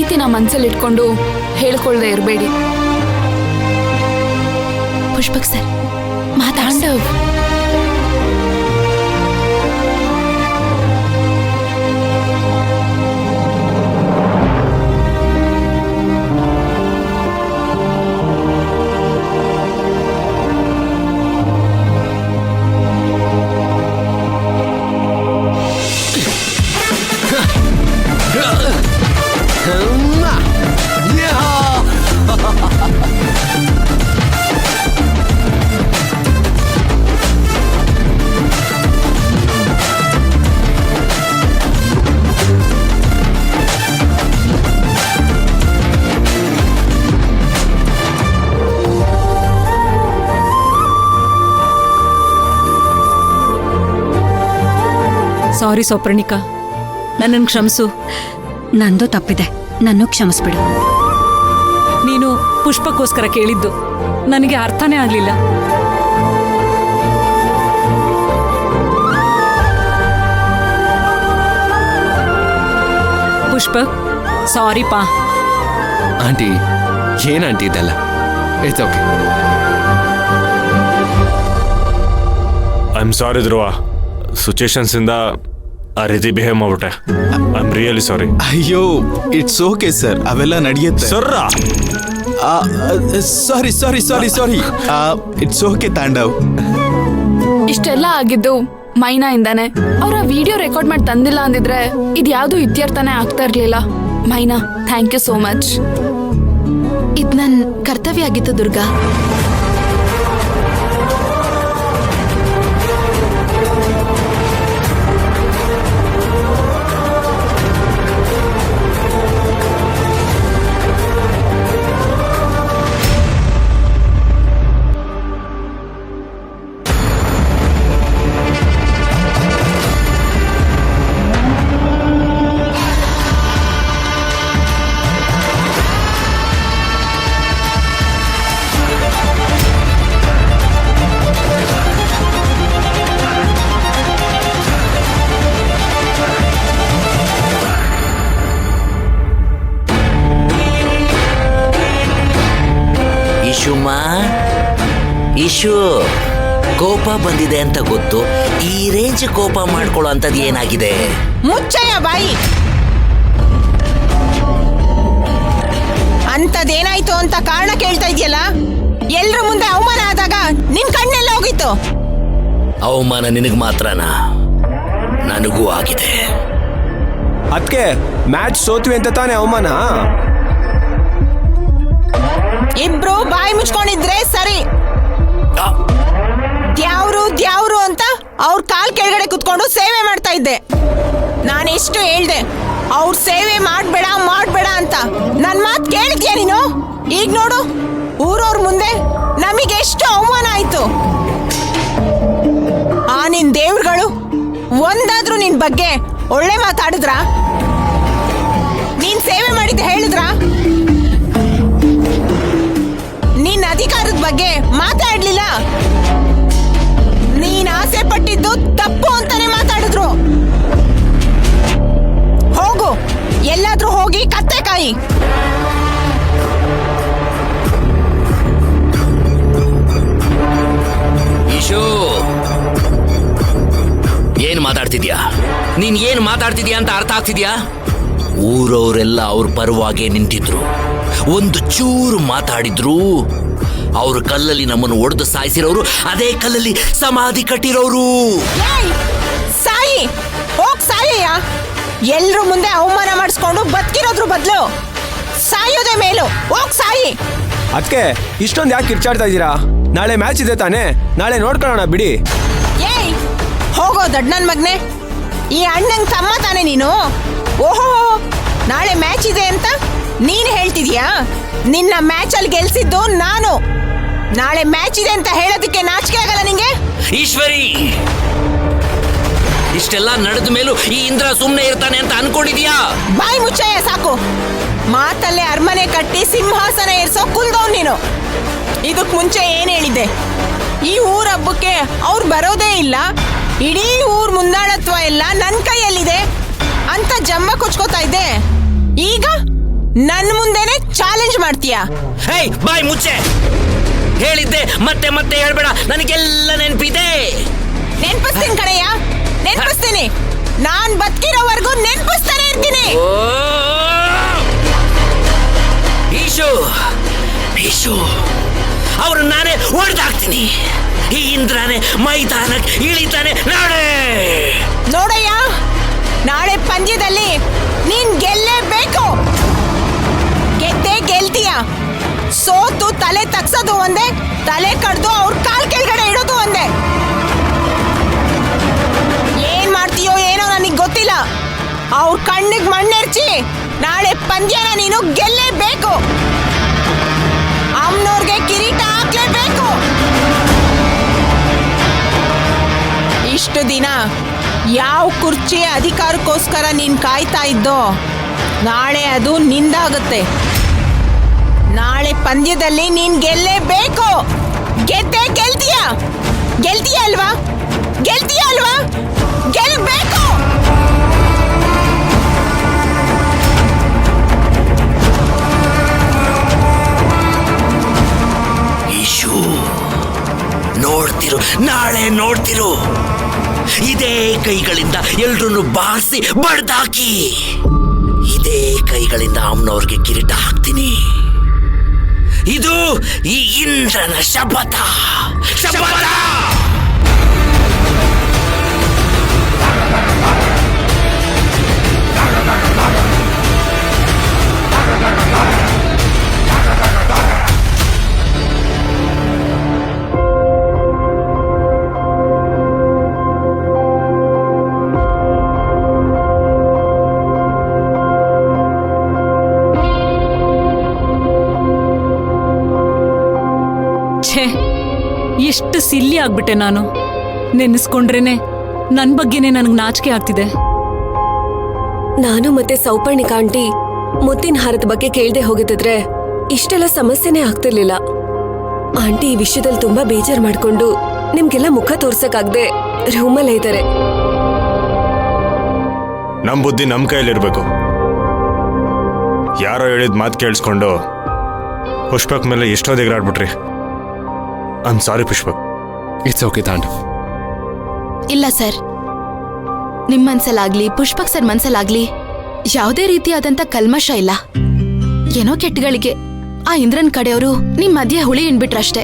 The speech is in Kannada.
ಪ್ರೀತಿನ ಮನ್ಸಲ್ಲಿ ಇಟ್ಕೊಂಡು ಹೇಳ್ಕೊಳ್ದೆ ಇರಬೇಡಿ. ಪುಷ್ಪಕ್ ಸರ್ ಮಾತಾಂಡವ್ ಸಾರಿ ಸೌಪರ್ಣಿಕಾ, ನನ್ನನ್ನು ಕ್ಷಮಿಸು. ನಂದು ತಪ್ಪಿದೆ, ನನ್ನ ಕ್ಷಮಿಸ್ಬಿಡು. ನೀನು ಪುಷ್ಪಕ್ಕೋಸ್ಕರ ಕೇಳಿದ್ದು ನನಗೆ ಅರ್ಥನೇ ಆಗಲಿಲ್ಲ. ಪುಷ್ಪಕ್ ಸಾರಿ ಪಾ. ಆಂಟಿ ಏನ್ ಆಂಟಿ ಇದೆಲ್ಲ? It's okay. I am sorry Dhruva, situations ಇಂದ ಆ ರೀತಿ ಬಿಹೇವ್ ಮಾಡ್ಬಿಟ್ಟೆ. I am really sorry. ಅಯ್ಯೋ ಇಟ್ಸ್ ಓಕೆ ಸರ್, ಅವೆಲ್ಲ ನಡೆಯುತ್ತೆ. Sir sorry sorry sorry sorry it's okay Tandav. ಇಷ್ಟೆಲ್ಲ ಆಗಿದ್ದು ಮೈನಾ ಇಂದಾನೆ. ಅವ್ರ ವಿಡಿಯೋ ರೆಕಾರ್ಡ್ ಮಾಡಿ ತಂದಿಲ್ಲ ಅಂದಿದ್ರೆ ಇದ್ಯಾವುದು ಇತ್ಯರ್ಥನೇ ಆಗ್ತಾ ಇರ್ಲಿಲ್ಲ. ಮೈನಾ, ಥ್ಯಾಂಕ್ ಯು ಸೋ ಮಚ್. ಇದ್ ನನ್ ಕರ್ತವ್ಯ ಆಗಿತ್ತು ದುರ್ಗಾ. ಇಶು, ಕೋಪ ಬಂದಿದೆ ಅಂತ ಗೊತ್ತು, ಈ ರೇಂಜ್ ಕೋಪ ಮಾಡ್ಕೊಳ್ಳೋ ಅಂತದ್ ಏನಾಗಿದೆ? ಮುಚ್ಚಯ್ಯ ಬಾಯಿ. ಅಂತದೇನಾಯ್ತು ಅಂತ ಕಾರಣ ಕೇಳ್ತಾ ಇದೆಯಲ್ಲ. ಎಲ್ರ ಮುಂದೆ ಅವಮಾನ ಆದಾಗ ನಿನ್ ಕಣ್ಣೆಲ್ಲ ಹೋಗಿತ್ತು. ಅವಮಾನ ನಿನಗ್ ಮಾತ್ರನಾ? ನನಗೂ ಆಗಿದೆ. ಅದಕ್ಕೆ ಮ್ಯಾಚ್ ಸೋತ್ವಿ ಅಂತ ತಾನೇ ಅವಮಾನ? ಇಬ್ರು ಬಾಯಿ ಮುಚ್ಕೊಂಡಿದ್ರೆ ಸರಿ. ದ್ಯಾವ್ರು ಅಂತ ಅವ್ರ ಕಾಲ್ ಕೆಳಗಡೆ ಕುತ್ಕೊಂಡು ಸೇವೆ ಮಾಡ್ತಾ ಇದ್ದೆ. ನಾನೆಷ್ಟು ಹೇಳ್ದೆ ಅವ್ರ ಸೇವೆ ಮಾಡ್ಬೇಡ ಅಂತ. ನನ್ ಮಾತ್ ಕೇಳಿದ್ಯಾ ನೀನು? ಈಗ ನೋಡು, ಊರವ್ರ ಮುಂದೆ ನಮಗೆ ಎಷ್ಟು ಅವಮಾನ ಆಯ್ತು. ಆ ನಿನ್ ದೇವ್ರುಗಳು ಒಂದಾದ್ರೂ ನಿನ್ ಬಗ್ಗೆ ಒಳ್ಳೆ ಮಾತಾಡಿದ್ರ? ನೀನ್ ಸೇವೆ ಮಾಡಿದ್ದ ಹೇಳಿದ್ರ? ನೀನ್ ಅಧಿಕಾರದ ಬಗ್ಗೆ ಮಾತಾಡ್ಲಿಲ್ಲ. ನೀನ್ ಆಸೆ ಪಟ್ಟಿದ್ದು ತಪ್ಪು ಅಂತಾನೆ ಮಾತಾಡಿದ್ರು. ಹೋಗು, ಎಲ್ಲಾದ್ರೂ ಹೋಗಿ ಕತ್ತೆ ಕಾಯಿ. ಇಶು, ಏನ್ ಮಾತಾಡ್ತಿದ್ಯಾ ನೀನ್? ಏನ್ ಮಾತಾಡ್ತಿದ್ಯಾ ಅಂತ ಅರ್ಥ ಆಗ್ತಿದ್ಯಾ? ಊರವರೆಲ್ಲ ಅವ್ರ ಪರವಾಗಿ ನಿಂತಿದ್ರು. ಒಂದು ಚೂರು ಮಾತಾಡಿದ್ರು ಅವ್ರ ಕಲ್ಲಲ್ಲಿ ನಮ್ಮನ್ನು ಒಡೆದು ಸಾಯಿಸಿರೋರು ಅದೇ ಕಲ್ಲಲ್ಲಿ ಸಮಾಧಿ ಕಟ್ಟಿರೋರು. ಸಾಯಿ, ಹೋಗ್ ಸಾಯಯ್ಯ. ಎಲ್ರು ಮುಂದೆ ಅವಮಾನ ಮಾಡಿಸ್ಕೊಂಡು ಬದುಕಿರೋದ್ರ ಬದಲು ಸಾಯೋದೇ ಮೇಲು. ಹೋಗ್ ಸಾಯಿ. ಅದಕ್ಕೆ ಇಷ್ಟೊಂದು ಯಾಕೆ ಕಿರ್ಚಾಡ್ತಾ ಇದ್ದೀರಾ? ನಾಳೆ ಮ್ಯಾಚ್ ಇದೆ ತಾನೇ, ನಾಳೆ ನೋಡ್ಕೊಳ್ಳೋಣ ಬಿಡಿ. ಏಯ್ ಹೋಗೋ ದಡ್ಡನ್ ಮಗ್ನೆ, ಈ ಅಣ್ಣಂಗ್ ತಮ್ಮ ತಾನೆ ನೀನು? ಓಹೋ, ನಾಳೆ ಮ್ಯಾಚ್ ಇದೆ ಅಂತ ನೀನ್ ಹೇಳ್ತಿದ್ಯಾ? ನಿನ್ನ ಮ್ಯಾಚ್ ಅಲ್ಲಿ ಗೆಲ್ಸಿದ್ದು ನಾನು. ನಾಳೆ ಮ್ಯಾಚ್ ಇದೆ ಅಂತ ಹೇಳೋದಕ್ಕೆ ನಾಚಿಕೆ ಆಗಲ್ಲ ನಿಂಗೆ? ಈಶ್ವರಿ, ಇಷ್ಟೆಲ್ಲ ನಡೆದ ಮೇಲೂ ಈ ಇಂದ್ರ ಸುಮ್ನೆ ಇರ್ತಾನೆ ಅಂತ ಅನ್ಕೊಂಡಿದ್ಯಾ? ಬಾಯಿ ಮುಚ್ಚಯ್ಯ ಸಾಕು. ಮಾತಲ್ಲೇ ಅರಮನೆ ಕಟ್ಟಿ ಸಿಂಹಾಸನ ಏರ್ಸೋ ಕುಲ್ದವ್ ನೀನು. ಇದಕ್ ಮುಂಚೆ ಏನ್ ಹೇಳಿದ್ದೆ? ಈ ಊರ ಹಬ್ಬಕ್ಕೆ ಅವ್ರು ಬರೋದೇ ಇಲ್ಲ, ಇಡೀ ಊರ್ ಮುಂದಾಳತ್ವ ಎಲ್ಲ ನನ್ ಕೈಯಲ್ಲಿದೆ ಅಂತ ಜಮ್ಮ ಕೊಚ್ಕೋತಾ ಇದ್ದೆ. ಈಗ ನನ್ನ ಮುಂದೆನೆ ಚಾಲೆಂಜ್ ಮಾಡ್ತೀಯಾ? ಹೇಯ್ ಬಾಯ್ ಮುಚ್ಚೆ. ಹೇಳಿದ್ದೆ ಮತ್ತೆ ಮತ್ತೆ ಹೇಳ್ಬೇಡ, ನನಗೆಲ್ಲ ನೆನಪಿದೆ. ನೆನ್ಪಿಸ್ತೀನಿ ಕಣಯ್ಯ, ನೆನ್ಪಿಸ್ತೀನಿ. ನಾನ್ ಬದುಕಿರೋವರೆಗೂ ನೆನ್ಪಿಸ್ತಾನೆ ಇರ್ತೀನಿ. ಈಶು ಈಶು ಅವ್ರು ನಾನೇ ಹೊಡೆದಾಕ್ತೀನಿ. ಈ ಇಂದ್ರನೇ ಮೈದಾನಕ್ಕೆ ಇಳಿತಾನೆ ನಾಳೆ. ನೋಡಯ್ಯ, ನಾಳೆ ಪಂದ್ಯದಲ್ಲಿ ನೀನ್ ಗೆಲ್ಲೇಬೇಕು. ಗೆದ್ದೇ ಗೆಲ್ತೀಯ. ಸೋತು ತಲೆ ತಗ್ಸೋದು ಒಂದೇ, ತಲೆ ಕಡ್ದು ಅವ್ರ ಕಾಲ್ ಕೆಳಗಡೆ ಇಡೋದು ಒಂದೇ. ಏನ್ ಮಾಡ್ತೀಯೋ ಏನೋ ನನಗ್ ಗೊತ್ತಿಲ್ಲ. ಅವ್ರ ಕಣ್ಣಿಗೆ ಮಣ್ಣೆರ್ಚಿ ನಾಳೆ ಪಂದ್ಯನ ನೀನು ಗೆಲ್ಲೇಬೇಕು. ಅಮ್ಮನವ್ರಿಗೆ ಕಿರೀಟ ಹಾಕ್ಲೇಬೇಕು. ಇಷ್ಟು ದಿನ ಯಾವ ಕುರ್ಚಿ ಅಧಿಕಾರಕ್ಕೋಸ್ಕರ ನೀನ್ ಕಾಯ್ತಾ ಇದ್ದೋ, ನಾಳೆ ಅದು ನಿಂದಾಗುತ್ತೆ. ನಾಳೆ ಪಂದ್ಯದಲ್ಲಿ ನೀನ್ ಗೆಲ್ಲೇಬೇಕು. ಗೆದ್ದೆ ಗೆಲ್ತೀಯ. ಗೆಲ್ತೀಯ ಅಲ್ವಾ? ಗೆಲ್ತೀಯ ಅಲ್ವಾ? ಗೆಲ್ಬೇಕು. ಈಶು ನೋಡ್ತಿರು, ನಾಳೆ ನೋಡ್ತಿರು. ಇದೇ ಕೈಗಳಿಂದ ಎಲ್ರನ್ನು ಬಾರಿಸಿ ಬಡ್ದಾಕಿ, ಇದೇ ಕೈಗಳಿಂದ ಅಮ್ಮನವ್ರಿಗೆ ಕಿರೀಟ ಹಾಕ್ತೀನಿ. ಇದು ಈ ಇಂದ್ರನ ಶಪಥ. ಶಪಥ. ಛೇ, ಎಷ್ಟು ಸಿಲ್ಲಿ ಆಗ್ಬಿಟ್ಟೆ ನಾನು. ನೆನೆಸ್ಕೊಂಡ್ರೇನೆ ನನ್ನ ಬಗ್ಗೆನೇ ನನಗೆ ನಾಚಿಕೆ ಆಗ್ತಿದೆ. ನಾನು ಮತ್ತೆ ಸೌಪರ್ಣಿಕಾ ಆಂಟಿ ಮುತ್ತಿನ ಹಾರದ ಬಗ್ಗೆ ಕೇಳ್ದೆ ಹೋಗಿದ್ರೆ ಇಷ್ಟೆಲ್ಲ ಸಮಸ್ಯೆನೇ ಆಗ್ತಿರ್ಲಿಲ್ಲ. ಆಂಟಿ ಈ ವಿಷಯದಲ್ಲಿ ತುಂಬಾ ಬೇಜಾರ್ ಮಾಡ್ಕೊಂಡು ನಿಮ್ಗೆಲ್ಲ ಮುಖ ತೋರ್ಸಕ್ಕಾಗ್ದೆ ರೂಮಲ್ಲೇ ಇದ್ದಾರೆ. ನಮ್ ಬುದ್ಧಿ ನಮ್ ಕೈಯಲ್ಲಿರ್ಬೇಕು. ಯಾರೋ ಹೇಳಿದ ಮಾತು ಕೇಳಿಸ್ಕೊಂಡು ಪುಷ್ಪಕ್ ಮೇಲೆ ಎಷ್ಟೋ ದಿಗ್ರಾಡ್ಬಿಟ್ರಿ. I am sorry Pushpak. It's okay Tandav. ಇಲ್ಲ ಸರ್, ನಿಮ್ ಮನ್ಸಲ್ಲಾಗ್ಲಿ ಪುಷ್ಪಕ್ ಸರ್ ಮನ್ಸಲ್ಲಾಗ್ಲಿ ಯಾವುದೇ ರೀತಿಯಾದಂತ ಕಲ್ಮಶ ಇಲ್ಲ. ಏನೋ ಕೆಟ್ಟಗಳಿಗೆ ಆ ಇಂದ್ರನ್ ಕಡೆಯವರು ನಿಮ್ ಮಧ್ಯೆ ಹುಳಿ ಇಣ್ಬಿಟ್ರಷ್ಟೇ.